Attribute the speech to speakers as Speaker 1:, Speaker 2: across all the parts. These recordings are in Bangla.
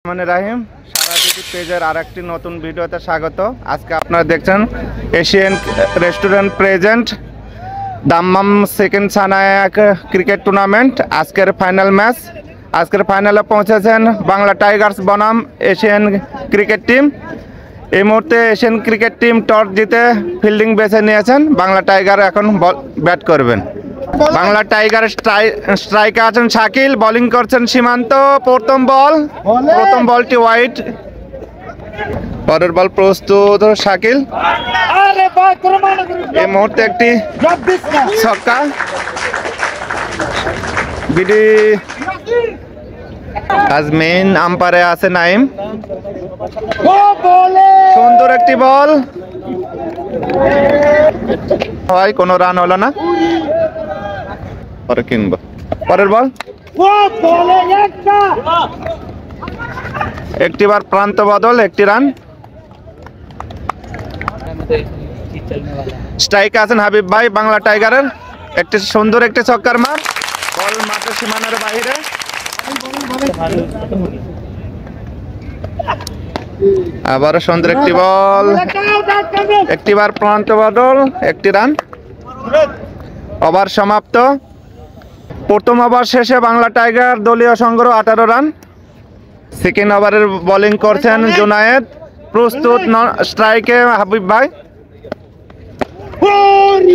Speaker 1: মানে রাহিম সারাদিদি পেজের আরেকটি নতুন ভিডিওতে স্বাগত। আজকে আপনারা দেখছেন Asian restaurant present Dammam second Sanaya cricket tournament আজকের ফাইনাল ম্যাচ। আজকের ফাইনালে পৌঁছেছেন বাংলা টাইগার্স বনাম এশিয়ান ক্রিকেট টিম। এই মুহূর্তে এশিয়ান ক্রিকেট টিম টস জিতে ফিল্ডিং বেছে নিয়েছেন। বাংলা টাইগার এখন ব্যাট করবেন। বাংলা টাইগার স্ট্রাইকে আছেন শাকিল, বোলিং করছেন সীমান্ত। প্রথম বলটি ওয়াইড, পরের বল প্রস্তুত শাকিল। এই মুহূর্তে একটি ছক্কা। বিডি আজ মেইন আম্পায়ারে আছে নাইম। সুন্দর একটি বল, হয় কোনো রান হলো না। পরে কিনবো, পরের বল একটিবার প্রান্ত বদল, একটি রান। স্ট্রাইকে আছেন হাবিব ভাই বাংলা টাইগারের। একটি সুন্দর একটি ছক্কার মার, বল মাঠের সীমানার বাইরে। আবারও সুন্দর একটি বল, একটিবার প্রান্ত বদল, একটি রান। ওভার সমাপ্ত। প্রথম ওভার শেষে বাংলা টাইগার দলীয় সংগ্রহ 18 রান। সেকেন্ড ওভারের বোলিং করছেন জুনায়েদ। প্রস্তুত স্ট্রাইকে হাবিব ভাই।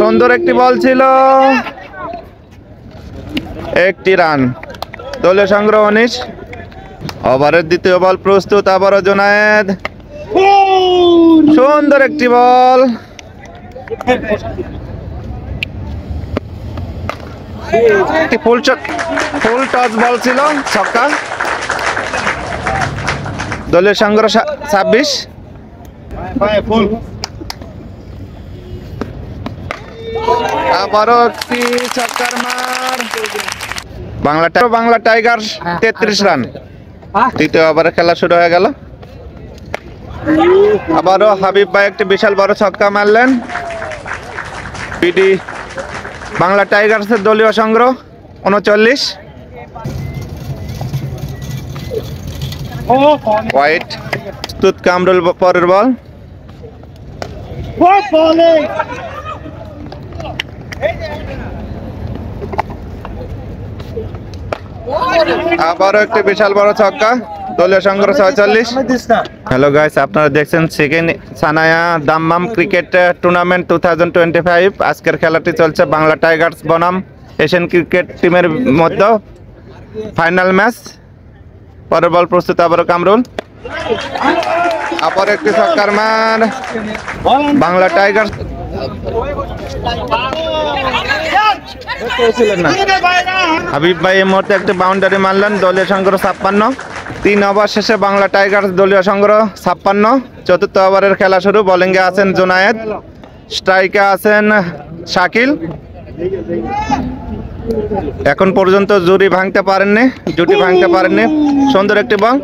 Speaker 1: সুন্দর একটি বল ছিল, একটি রান। দলীয় সংগ্রহ 19। ওভারের দ্বিতীয় বল প্রস্তুত, আবারও জুনায়েদ। সুন্দর একটি বল, ফুল টস বল ছিল, ছক্কা। দলীয় সংগ্রহ 26। আবারও একটি ছক্কার মার। Bangla tiger 33 run. তৃতীয় ওভারে খেলা শুরু হয়ে গেল। আবারও হাবিব ভাই একটি বিশাল বড় ছক্কা মারলেন। বিডি বাংলা টাইগার্সের দলীয় সংগ্রহ 39। হোয়াইট প্রস্তুত কামরুল, পরের বল। আবারও একটি বিশাল বড় ছক্কা, দলীয় সংগ্রহ 46। হ্যালো গাইস, আপনারা দেখছেন second Sanaya Dammam cricket tournament 2025। আজকের খেলাটি চলছে বাংলা টাইগার্স বনাম এশিয়ান ক্রিকেট টিমের মধ্যে ফাইনাল ম্যাচ। পরের বল প্রস্তুত, আবারও কামরুল। আবার একটি ছক্কার মান, বাংলা টাইগার্স। হাবিব ভাই এই মুহূর্তে একটি বাউন্ডারি মারলেন। দলীয় সংগ্রহ 56। 3 ওভার শেষে বাংলা টাইগার্স দলীয় সংগ্রহ 56। চতুর্থ ওভারের খেলা শুরু। বোলিংয়ে আছেন জুনায়েদ, স্ট্রাইকে আছেন শাকিল। এখন পর্যন্ত জুটি ভাঙতে পারেননি। সুন্দর একটি বল,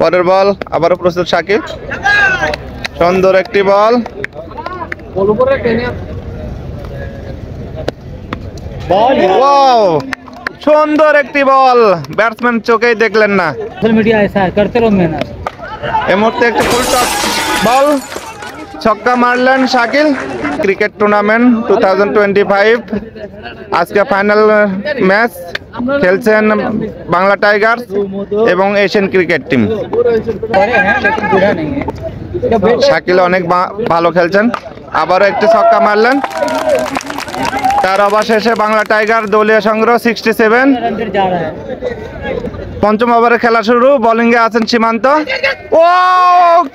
Speaker 1: পরের বল আবারও প্রস্তুত শাকিল। সুন্দর একটি বল, সুন্দর একটি বল, ব্যাটসম্যান চোখেই দেখলেন না। এই মুহূর্তে একটি ফুল টস বল, ছক্কা মারলেন শাকিল। ক্রিকেট টুর্নামেন্ট 2025 আজকে ফাইনাল ম্যাচ খেলছেন বাংলা টাইগার্স এবং এশিয়ান ক্রিকেট টিম। শাকিল অনেক ভালো খেলছেন। আবারও একটি ছক্কা মারলেন। 4 ওভার শেষে বাংলা টাইগার দলীয় সংগ্রহ 67। পঞ্চম ওভারে খেলা শুরু। বোলিংয়ে আছেন সীমান্ত। ও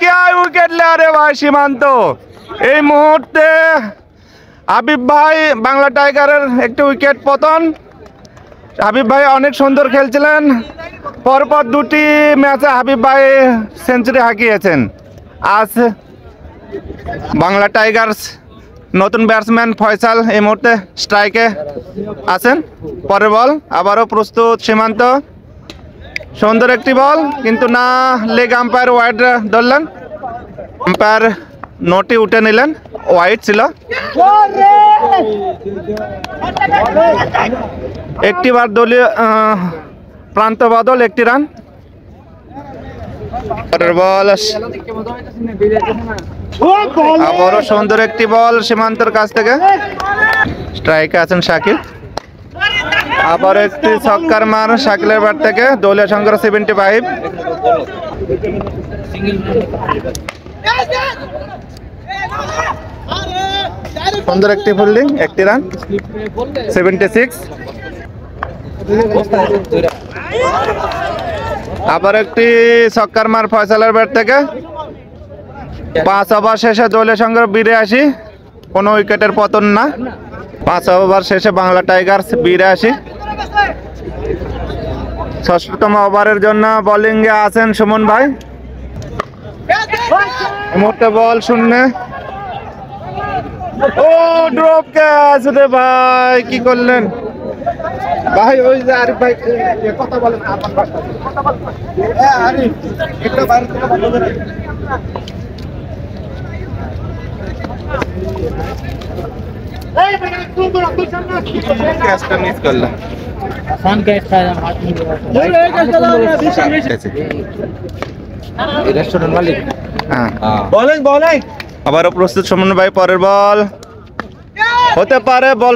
Speaker 1: क्या উইকেট ले রে ভাই সীমান্ত। এই মুহূর্তে হাবিব ভাই বাংলা টাইগারের একটি উইকেট পতন। হাবিব ভাই অনেক সুন্দর খেলছিলেন। পরপর 2টি ম্যাচে হাবিব ভাই সেঞ্চুরি হাঁকিয়েছেন। আজ বাংলা টাইগার্স নতুন ব্যাটসম্যান ফয়সাল এই মুহূর্তে স্ট্রাইকে আছেন। পরের বল আবারও প্রস্তুত সীমান্ত। সুন্দর একটি বল, কিন্তু না, লেগ আম্পায়ার ওয়াইড ধরলেন। আম্পায়ার নোটি উঠে নিলেন, ওয়াইড ছিল। একটিবার দলীয় প্রান্ত বদল, একটি রান। পরের বল, আবারও সুন্দর একটি বল সীমান্তর কাছ থেকে, স্ট্রাইকে আছেন শাকিল। আবার একটি ছক্কার মার শাকিলের ব্যাট থেকে, দলীয় সংগ্রহ 75। সুন্দর একটি ফিল্ডিং, একটি রান, 76। আবার একটি ছক্কার মার ফয়সালের ব্যাট থেকে, 5 ওভার শেষে দলীয় সংগ্রহ 82, কোনো উইকেটের পতন না। 5 ওভার শেষে বাংলা টাইগার্স 82। ষষ্ঠতম ওভারের জন্য বোলিংয়ে আছেন সুমন ভাই। এই মুহূর্তে বল শূন্যে। ও ড্রপ ক্যাচ রে ভাই, কি করলেন ভাই? ওই যে আরিফ ভাই কথা বলেন, ক্যাচটা মিস করলাম। রেস্টুরেন্ট মালিক, হ্যাঁ বলেন বলেন। আবারও প্রস্তুত সুমন ভাই, পরের বল হতে পারে, বল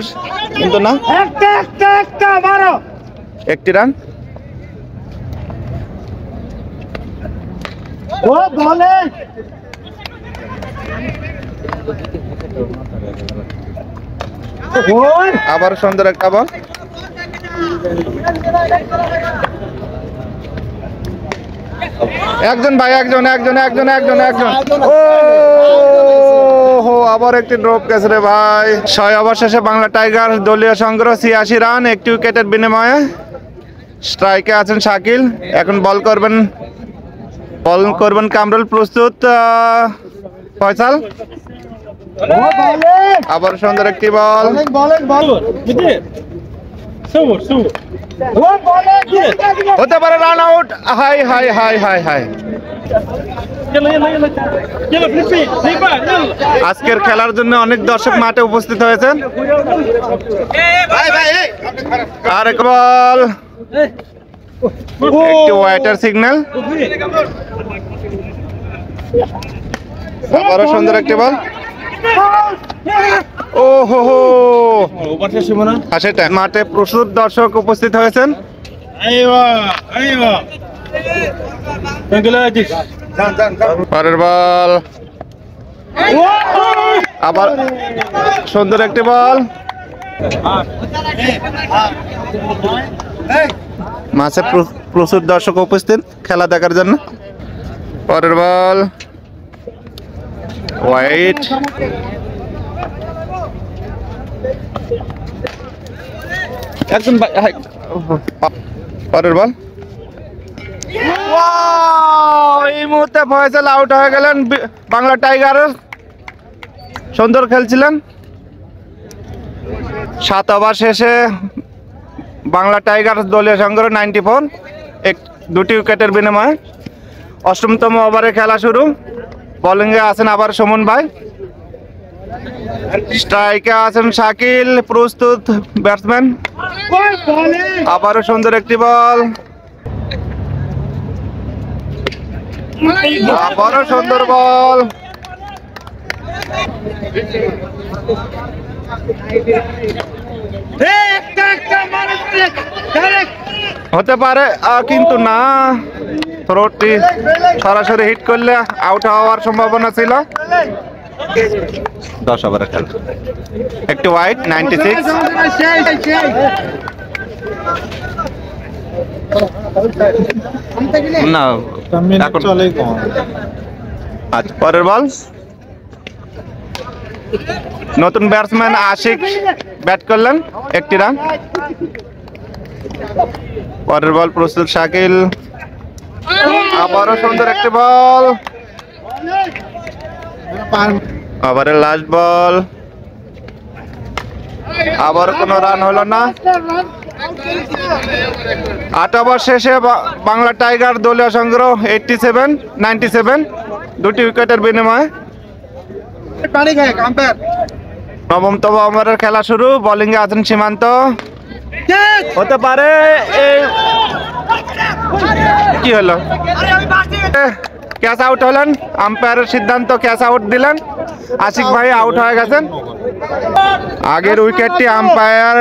Speaker 1: কিন্তু না, একটি রান। আবার সুন্দর একটা বল, একজন ভাই, একজন একজন একজন একজন একজন। ও হো, আবার একটি ড্রপ ক্যাচ রে ভাই। 6 ওভার শেষে বাংলা টাইগার দলীয় সংগ্রহ 86 রান, একটি উইকেটের বিনিময়ে। স্ট্রাইকে আছেন শাকিল, এখন বল করবেন কামরুল। প্রস্তুত ফয়সাল, আবার সুন্দর একটি বল, হতে পারে run out. High high high high high. আজকের খেলার জন্য অনেক দর্শক মাঠে উপস্থিত হয়েছেন। আরেক বল, একটি ওয়াইটার সিগন্যাল, আবারও সুন্দর একটি বল। ও হো হো, সেটা মাঠে প্রচুর দর্শক উপস্থিত হয়েছেন। পরের বল, আবার সুন্দর একটি বল, মাঠে প্রচুর দর্শক উপস্থিত খেলা দেখার জন্য। পরের বল ওয়াইড, একজন পরের বল। এই মুহূর্তে ফয়সাল আউট হয়ে গেলেন। বাংলা টাইগার সুন্দর খেলছিলেন। 7 ওভার শেষে বাংলা টাইগার দলীয় সংগ্রহ 94, দুটি উইকেটের বিনিময়ে। 8তম ওভারে খেলা শুরু। বোলিংয়ে আছেন আবার সুমন ভাই, স্ট্রাইকে আছেন শাকিল। প্রস্তুত ব্যাটসম্যান, আবারও সুন্দর একটি বল, আবারও সুন্দর বল, হতে পারে কিন্তু না। থ্রোটি সরাসরি হিট করলে আউট হওয়ার সম্ভাবনা ছিল। 10 ওভারের খেলা, একটি ওয়াইড, 96। না আচ্ছা, পরের বল, নতুন ব্যাটসম্যান আশিক ব্যাট করলেন, একটি রান। পরের বল প্রস্তুত শাকিল, আবারও সুন্দর একটি বল, ওভারের লাস্ট বল, আবার কোনো রান হলো না। 8 ওভার শেষে বাংলা টাইগার দলীয় সংগ্রহ 97, দুটি উইকেটের বিনিময়ে। 9তম ওভারের খেলা শুরু। বোলিংয়ে আছেন সীমান্ত, হতে পারে কি হলো? ক্যাচ আউট হলেন, আম্পায়ারের সিদ্ধান্ত ক্যাচ আউট দিলেন, আশিক ভাই আউট হয়ে গেছেন। আগের উইকেটটি আম্পায়ার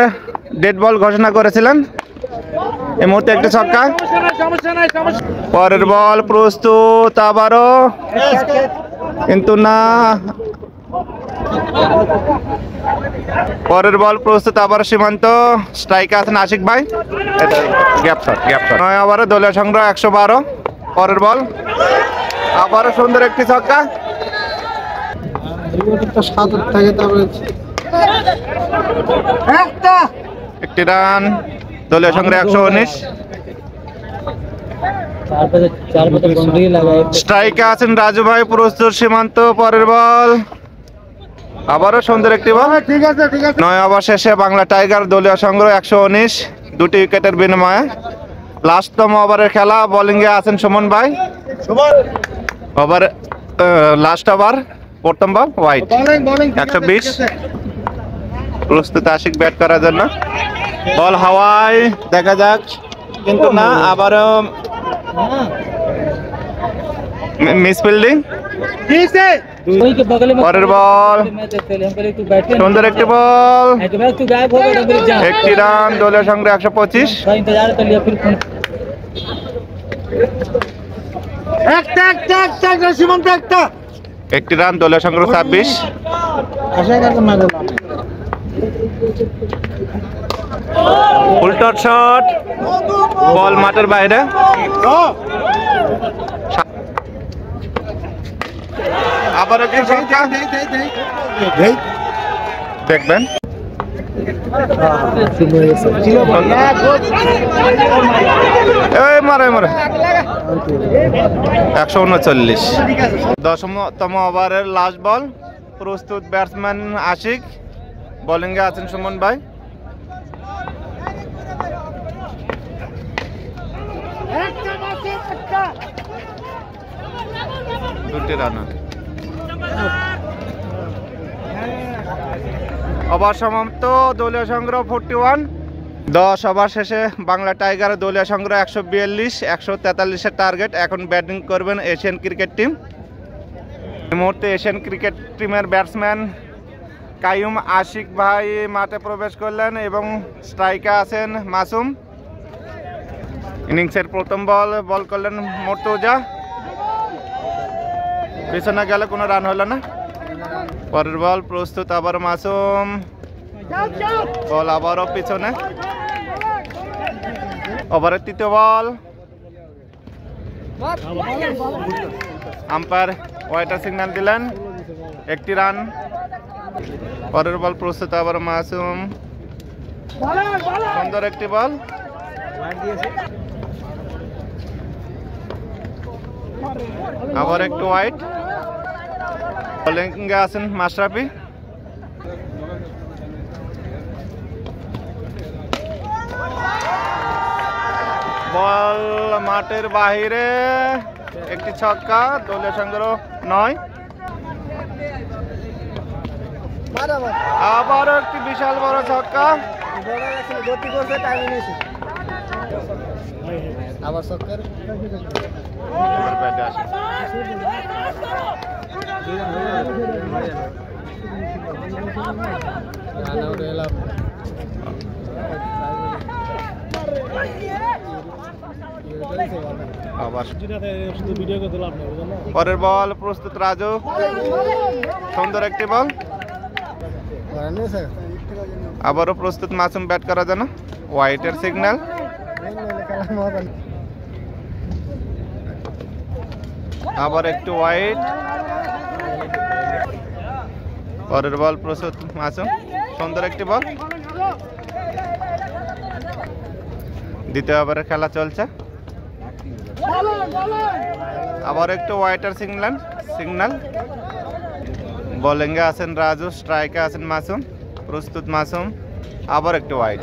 Speaker 1: ডেড বল ঘোষণা করেছিলেন। এই মুহূর্তে একটি ছক্কা। পরের বল প্রস্তুত আবারও, কিন্তু না। পরের বল প্রস্তুত আবার সীমান্ত, স্ট্রাইকে আছেন আশিক ভাই। Gap shot, gap shot. 9 ওভারে দলীয় সংগ্রহ 112। পরের বল আবারও সুন্দর একটি ছক্কা। একটি রান, দলীয় সংগ্রহ 119। স্ট্রাইকে আছেন রাজু ভাই, প্রস্তুত সীমান্ত। পরের বল আবারও সুন্দর একটি বল। 9 ওভার শেষে বাংলা টাইগার দলীয় সংগ্রহ 119, 2টি উইকেটের বিনিময়ে। লাস্টতম ওভারের খেলা, বোলিংয়ে আছেন সুমন ভাই। ওভার লাস্ট ওভার, প্রথম বল ওয়াইড, 120। প্রস্তুত আশিক ব্যাট করার জন্য। বল হাওয়ায়, দেখা যাক, কিন্তু না। আবারও মিস ফিল্ডিং। পরের বল সুন্দর একটি বল, একটি রান, দলীয় সংগ্রহ 125। একটি রান, দলীয় সংগ্রহ 26। উল্টো শট, বল মাঠের বাইরে। আবার একটি ছক্কা, দেখবেন। মারে মারে 139। 10তম ওভারের লাস্ট বল, প্রস্তুত ব্যাটসম্যান আশিক, বোলিংয়ে আছেন সুমন ভাই। দুটি রানার। ওভার সমাপ্ত, দলীয় সংগ্রহ 41। 10 ওভার শেষে বাংলা টাইগার দলীয় সংগ্রহ 142, 143-এর টার্গেট। এখন ব্যাটিং করবেন এশিয়ান ক্রিকেট টিম। এই মুহূর্তে এশিয়ান ক্রিকেট টিমের ব্যাটসম্যান কাইয়ুম আশিক ভাই মাঠে প্রবেশ করলেন এবং স্ট্রাইকে আছেন মাসুম। ইনিংসের প্রথম বল করলেন মর্তুজা, পিছনে গেলে কোনো রান হলো না। পরের বল প্রস্তুত আবার মাসুম, বল আবারও পিছনে। ওভারের তৃতীয় বল, আম্পায়ার ওয়াইটার সিগন্যাল দিলেন, একটি রান। পরের বল প্রস্তুত আবার মাসুম, সুন্দর একটি বল। আবার একটু ওয়াইড। বোলিংয়ে আছেন মাশরাফি। বল মাঠের বাহিরে, একটি ছক্কা, দলীয় সংগ্রহ 9। আবারও একটি বিশাল বড় ছক্কা। আবার ছক্কার ব্যাটে আসে। পরের বল প্রস্তুত রাজু, সুন্দর একটি বল। আবারও প্রস্তুত মাসুম ব্যাট করার জন্য। হোয়াইটের সিগন্যাল। আবার একটু হোয়াইট। পরের বল প্রস্তুত মাসুম, সুন্দর একটি বল। দ্বিতীয় ওভারের খেলা চলছে। আবার একটু হোয়াইটার সিগন্যাল। বোলিংয়ে আছেন রাজু, স্ট্রাইকে আছেন মাসুম। প্রস্তুত মাসুম, আবার একটু হোয়াইট।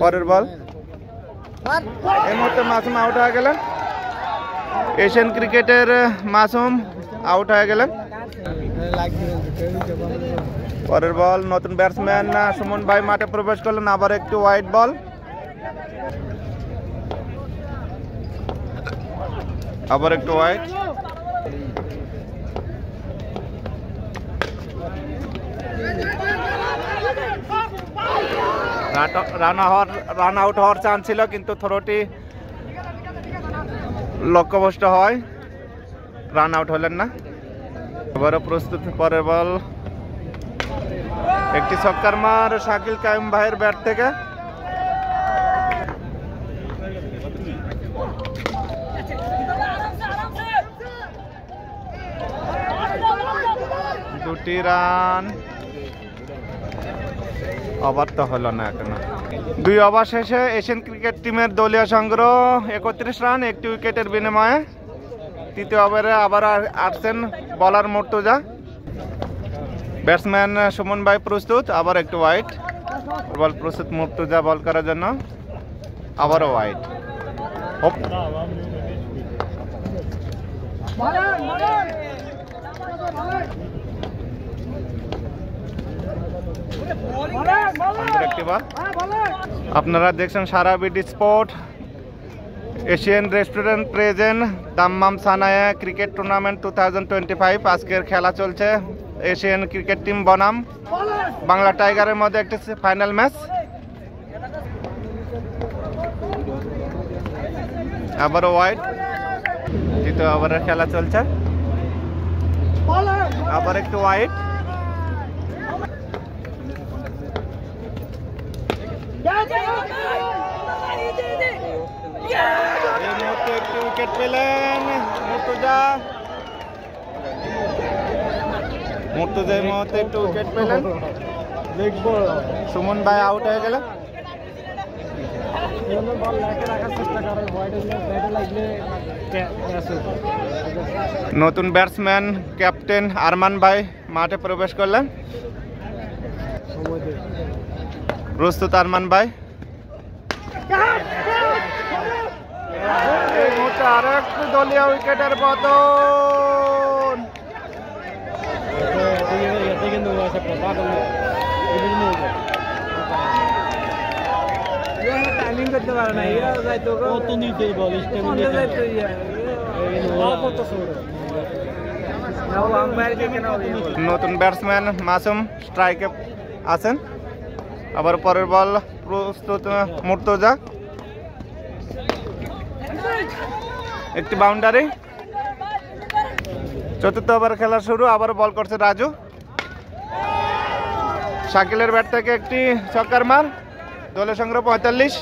Speaker 1: পরের বল, এই মুহূর্তে মাসুম আউট হয়ে গেলেন। এশিয়ান ক্রিকেটের মাসুম আউট হয়ে গেলেন। পরের বল, নতুন ব্যাটসম্যান সুমন ভাই মাঠে প্রবেশ করলেন। আবার একটু হোয়াইট বল। আবার একটু ওয়াইড। রান আউট হওয়ার চান্স ছিল, কিন্তু থ্রোটি লক্ষ্যভ্রষ্ট হয়, রান আউট হলেন না। এবারও প্রস্তুত, পরের বল। একটি ছক্কার মার শাকিল কাইম ভাইয়ের ব্যাট থেকে। দুটি রান, ওভার তো হলো না এখনো। 2 ওভার শেষে এশিয়ান ক্রিকেট টিমের দলীয় সংগ্রহ 31 রান, একটি উইকেটের বিনিময়ে। তৃতীয় ওভারে আবার আসছেন বলার মুর্তজা। ব্যাটসম্যান সুমন ভাই প্রস্তুত, আবার একটু ওয়াইড। বল প্রস্তুত মুর্তজা বল করার জন্য, আবারও ওয়াইড। আপনারা দেখছেন সারা BD sport Asian restaurant present Dammam Sanaya cricket tournament 2025। আজকের খেলা চলছে এশিয়ান ক্রিকেট টিম বনাম বাংলা টাইগারের মধ্যে একটি ফাইনাল ম্যাচ। আবারও ওয়াইড। দ্বিতীয় ওভারের খেলা চলছে, আবার একটু ওয়াইড। একটি উইকেট পেলেন মুর্তজা। মুর্তজার মুহূর্তে একটু উইকেট পেলেন, সুমন ভাই আউট হয়ে গেল। নতুন ব্যাটসম্যান ক্যাপ্টেন আরমান ভাই মাঠে প্রবেশ করলেন। প্রস্তুত আরমান ভাই। এই মুহূর্তে আরো একটু দলীয় উইকেটের পতন। নতুন ব্যাটসম্যান মাসুম স্ট্রাইকে আছেন। আবার পরের বল প্রস্তুত মুর্তজা, একটি বাউন্ডারি। চতুর্থ ওভার খেলা শুরু, আবার বল করছে রাজু। শাকিলের ব্যাট থেকে একটি ছক্কার মার, দলের সংগ্রহ 45।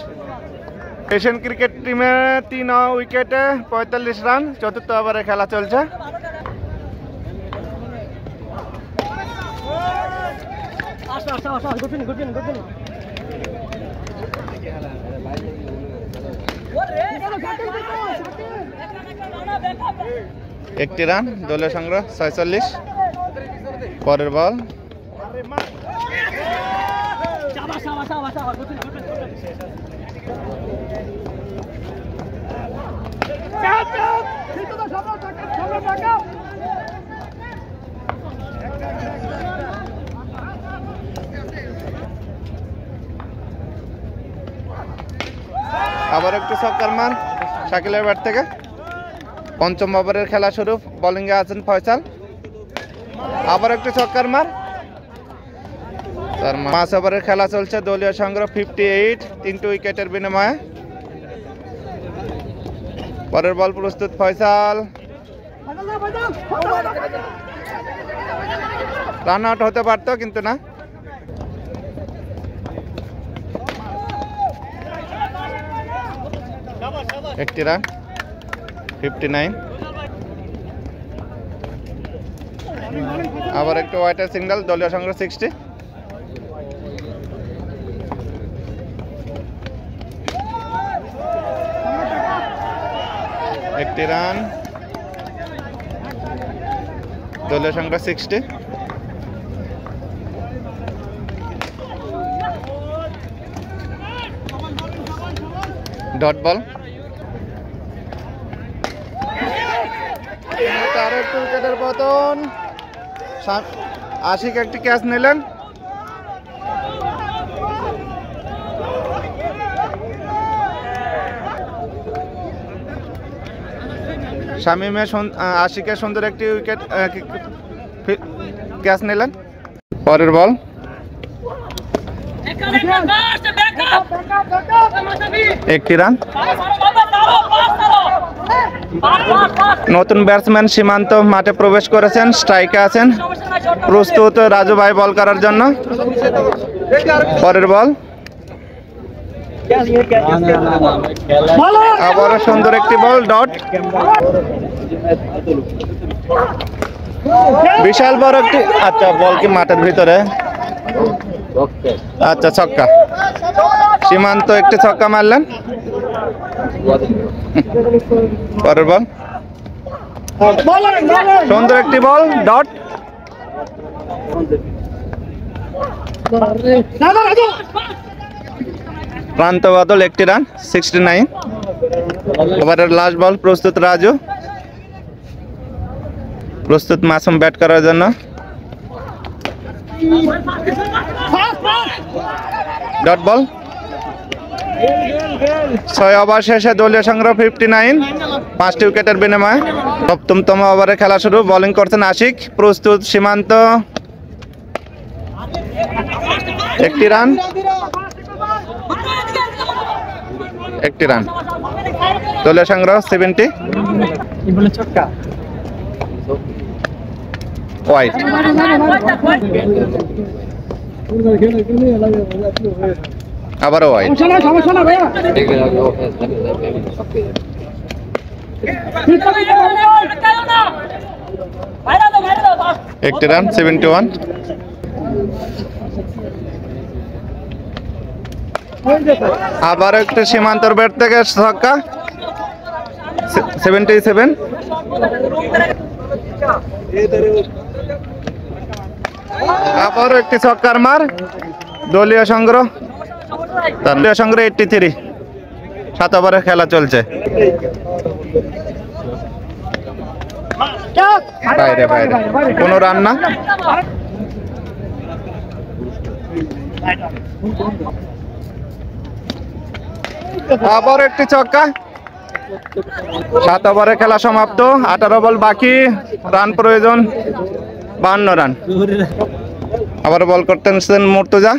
Speaker 1: এশিয়ান ক্রিকেট টিমে 3 উইকেটে 45 রান। চতুর্থ ওভারে খেলা চলছে। একটি রান, দলীয় সংগ্রহ 46। পরের বল। আবার একটু ছক্কার মান শাকিলের ব্যাট থেকে। পঞ্চম ওভারের খেলা শুরু, বোলিংয়ে আছেন ফয়সাল। আবার একটু ছক্কার মার। 5 ওভারের খেলা চলছে, দলীয় সংগ্রহ 58, 3টি উইকেটের বিনিময়ে। পরের বল প্রস্তুত ফয়সাল। রান আউট হতে পারতো, কিন্তু না। একটি রান, 59। আবার একটু ওয়াইটের সিঙ্গেল, দলীয় সংগ্রহ 60। একটি রান, দলীয় সংগ্রহ 60। Dot ball. আরো একটু উইকেটের পতন। আশিক একটি ক্যাচ নিলেন। শামিমে আশিকে সুন্দর একটি উইকেট ক্যাচ নিলেন। পরের বল, একটি রান। নতুন ব্যাটসম্যান সীমান্ত মাঠে প্রবেশ করেছেন, স্ট্রাইকে আছেন, প্রস্তুত রাজু ভাই বল করার জন্য। পরের বল, আবার সুন্দর একটি বল, ডট। বিশাল বড় একটি, আচ্ছা বল কি মাঠের ভিতরে, আচ্ছা ছক্কা। সীমান্ত একটি ছক্কা মারলেন। পরের বল, সুন্দর একটি বল, ডট। প্রান্ত বদল, একটি রান, 69। ওভারের লাস্ট বল, প্রস্তুত রাজু, প্রস্তুত মাসুম ব্যাট করার জন্য। Dot ball. 6 ওভার শেষে দলীয় সংগ্রহ 59, 5টি উইকেটের বিনিময়ে। সপ্তমতম ওভারে খেলা শুরু। বোলিং করছেন আশিক, প্রস্তুত সীমান্ত, একটি রান, একটি রান। দলীয় সংগ্রহ 70। ওয়াইড। আবারও ওয়াইড। একটি রান, 71। আবার একটু সীমান্তর ব্যাট থেকে ছক্কা, 77। আবার একটি ছক্কার মার। দলীয় সংগ্রহ 83। 7 ওভারের খেলা চলছে। বাইরে বাইরে, কোনো রান না। আবার একটি ছক্কা। 7 ওভারে খেলা সমাপ্ত, 18 বল বাকি, রান প্রয়োজন 52 রান। আবার বল করতেন মুর্তজা,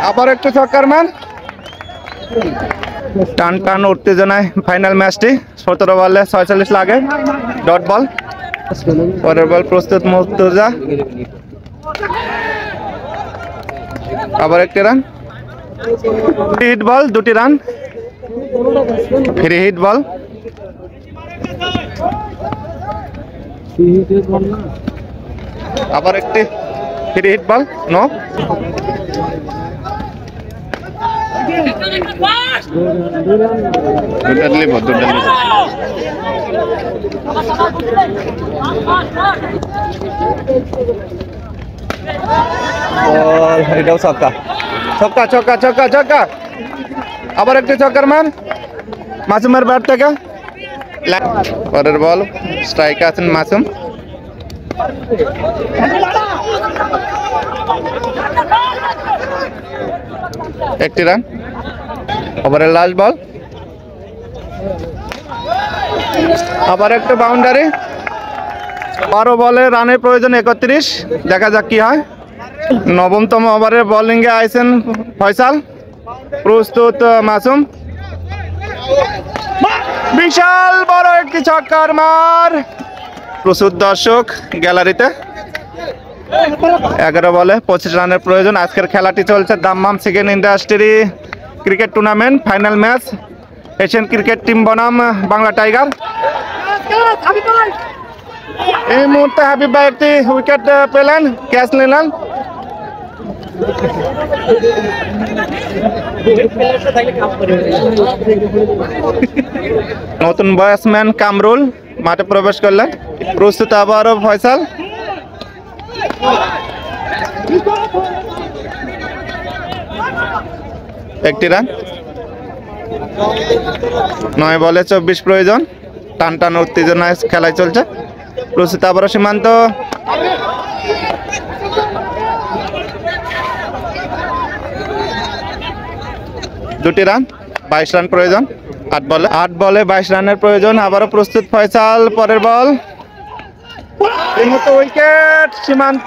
Speaker 1: আবার একটু ছক্কার মান। টান টান উত্তেজনায় ফাইনাল ম্যাচটি। 17 বলে 46 লাগে। Dot ball. পরের বল, প্রস্তুত মুর্তজা, আবার একটি রান। হিট বল, 2টি রান। ফ্রি হিট বল। আবার একটি ফ্রি হিট বল, নো। এটাও ছক্কা, ছক্কা ছক্কা ছক্কা ছক্কা। আবার একটি ছক্কার মান মাসুমের ব্যাট থেকে। পরের বল, স্ট্রাইকে আছেন মাসুম। একটি রান। ওভারের লাস্ট বল, আবার একটু বাউন্ডারি। 12 বলে রানের প্রয়োজন 31। দেখা যাক কি হয়। 9তম ওভারে বোলিংয়ে আইছেন ফয়সাল, প্রস্তুত মাসুম। বিশাল বড় একটি ছক্কার মার। প্রচুর দর্শক গ্যালারিতে। 11 বলে 25 রানের প্রয়োজন। আজকের খেলাটি চলছে Dammam chicken industry cricket tournament final match. Asian cricket team বনাম বাংলা টাইগার। এই মুহূর্তে হাবিব ভাই একটি উইকেট পেলেন, ক্যাচ নিলেন। নতুন ব্যাটসম্যান কামরুল মাঠে প্রবেশ করলেন, প্রস্তুত আবারও ফয়সাল। একটি রান। 9 বলে 24 প্রয়োজন। টান টান উত্তেজনায় খেলায় চলছে। প্রস্তুত আবারও সীমান্ত। দুটি রান, 22 রান প্রয়োজন। 8 বলে 22 রানের প্রয়োজন। আবারও প্রস্তুত ফয়সাল, পরের বল, এই মতো উইকেট। সীমান্ত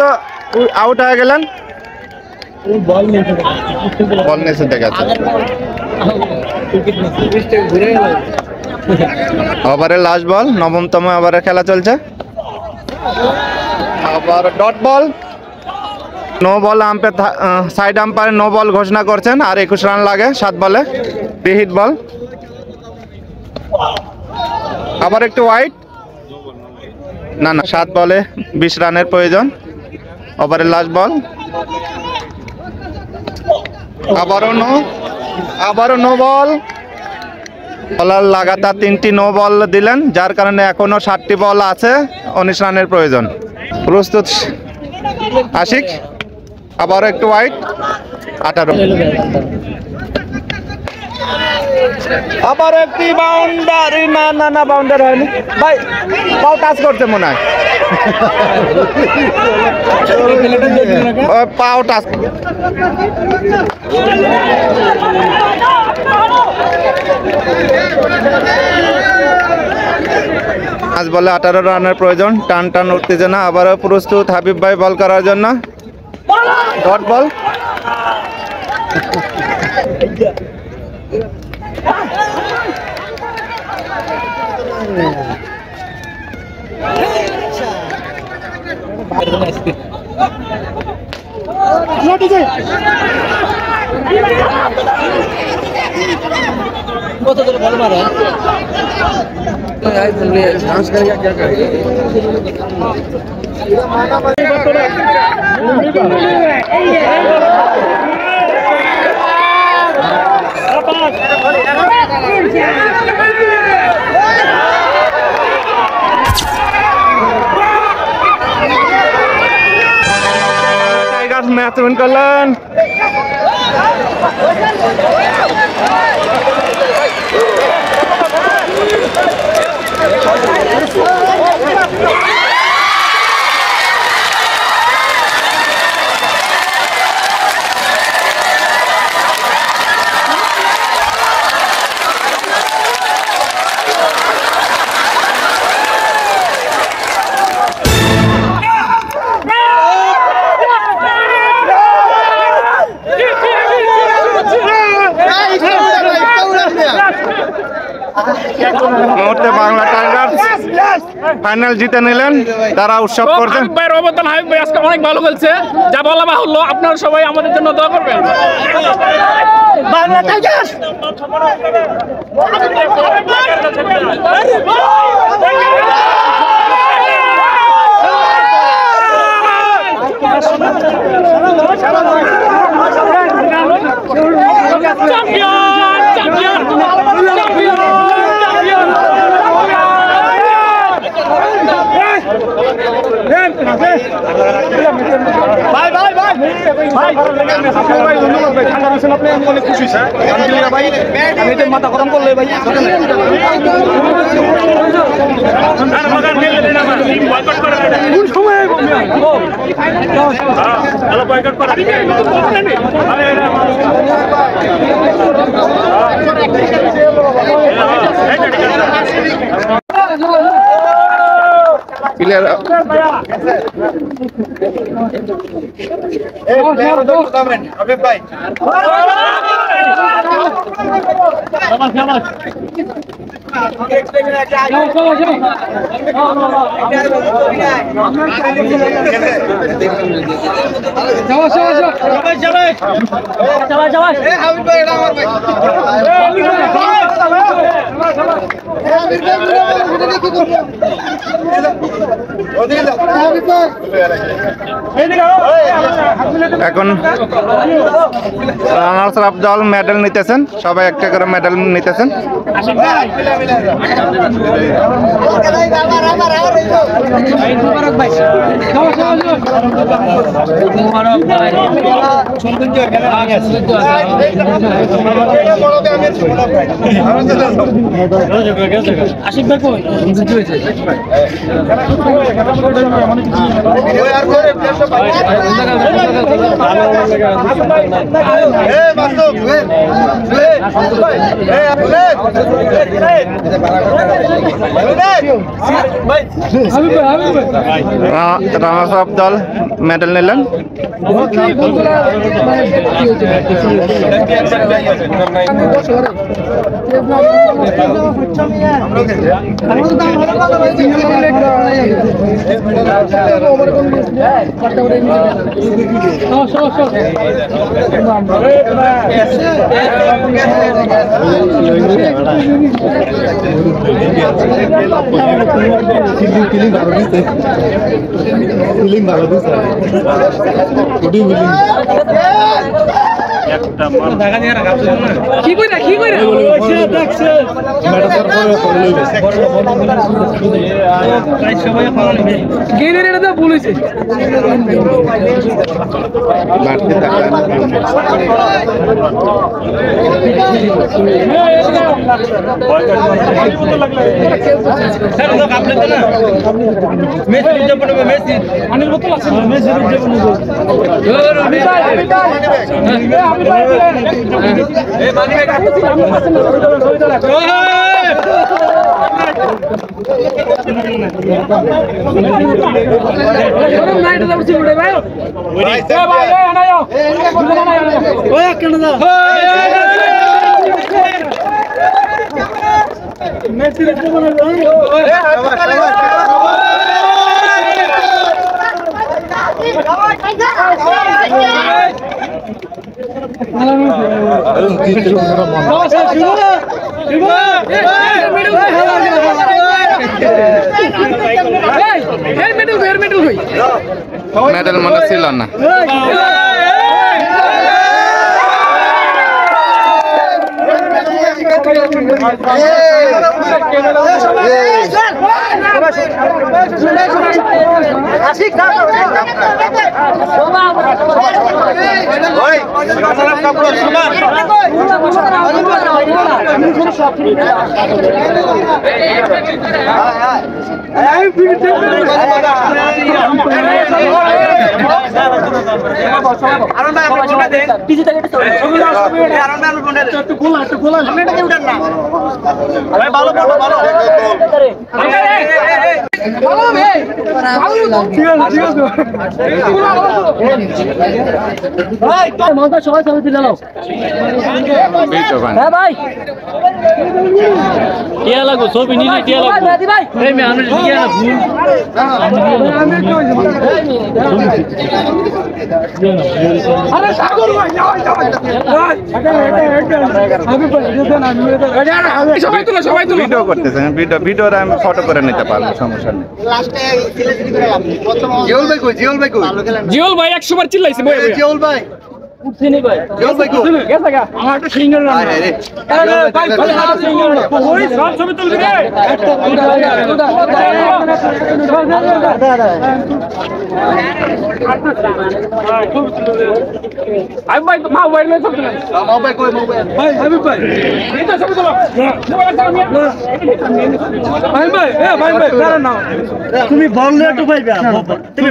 Speaker 1: আউট হয়ে গেলেন। বল নিচে গেছে। ওভারের লাস্ট বল, 9তম ওভারের খেলা চলছে। আবার dot ball, no ball. Umpire side umpire no ball ঘোষণা করছেন। আর 21 রান লাগে 7 বলে, বিহিট বল। আবার একটু ওয়াইড, না 7 বলে 20 রানের প্রয়োজন। ওভারের লাস্ট বল, আবারও নো বল। বলার লাগাতার 3টি নো বল দিলেন, যার কারণে এখনো 7টি বল আছে, 19 রানের প্রয়োজন। প্রস্তুত আশিক, আবারও একটু ওয়াইড, 18। আবার একটি বাউন্ডারি, না বাউন্ডারি হয়নি ভাই, পাও টাচ করছে মনে হয়, পাও টাচ। আজ বলে 18 রানের প্রয়োজন। টান উত্তেজনা। আবারও প্রস্তুত হাবিব ভাই বল করার জন্য। ডট বল,
Speaker 2: কত দূর বল মারে क्या करेगा
Speaker 1: टाइगर्स मैच विन करলেন। বাংলা টাইগার্স ফাইনাল জিতে নিলেন, তারা উৎসব করছেন।
Speaker 3: হাবিব ভাইয়ের অবদান, হাবিব ভাই আজকে অনেক ভালো খেলছে, যা বলা বাহুল্য। আপনারা সবাই আমাদের জন্য দোয়া করবেন। বাংলা টাইগার্স
Speaker 2: মাথা গরম করলে ভাই
Speaker 1: প্লেয়ার হাবিব ভাই এখন রানার্স আপ দল মেডেল নিতেছেন, সবাই একটা করে মেডেল নিতেছেন।
Speaker 3: আশিক ভাই কই
Speaker 1: রানার্স আপ দল মেডেল নিলেন।
Speaker 2: ফিলিং ভালো দিছে গুডি ফিলিং
Speaker 3: কি কইরা দেখছে গেনের এটা তো বলেছে
Speaker 1: বাড়তি
Speaker 3: অনেক বোতল আছে মেডেল মনে ছিল না।
Speaker 4: ভাই টিয়া লাগো ছবি নিলে টিয়া লাগো এই মে আমরা টিয়া না ভুল
Speaker 3: আরে সাগর ভাই সবাই তো
Speaker 1: ভিডিও করতেছেন, ভিডিওর আমি ফটো করে নিতে পারবো, সমস্যা নেই।
Speaker 3: জিওল ভাই 100 বার চিল্লাইছে বই
Speaker 2: জিওল ভাই
Speaker 4: উঠছিনি ভাই
Speaker 3: গেছে গা আমার একটা সিঙ্গেল রান আরে ভাই ভাই হাত সিঙ্গেল ওই সব ছবি তুলবি রে আই ভাই মা মোবাইল মে ছবি তুলে
Speaker 2: মোবাইল কই মোবাইল
Speaker 3: ভাই হাবিব ভাই এই তো ছবি তুলো ভাই ভাই এ ভাই ভাই কারণ না
Speaker 2: তুমি বললে একটু পাইবা তুমি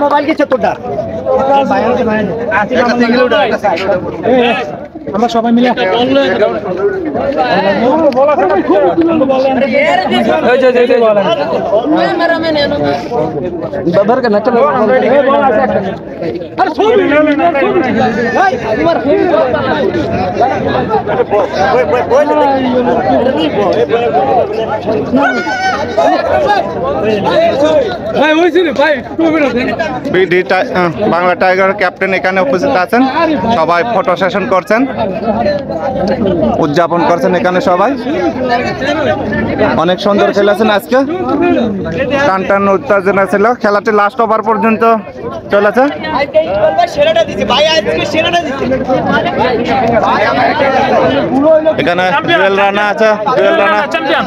Speaker 2: মোবাইল কি চতুর্টা
Speaker 3: আমরা সবাই মিলে
Speaker 1: বাংলা টাইগার ক্যাপ্টেন এখানে উপস্থিত আছেন, সবাই ফটো সেশন করছেন। উদযাপন করছেন এখানে সবাই। অনেক সুন্দর খেলেছেন আজকে, টান টান উত্তেজনা ছিল। খেলাটি লাস্ট ওভার পর্যন্ত চলেছে। এখানে জুয়েল রানা আছে, জুয়েল রানা
Speaker 3: চ্যাম্পিয়ন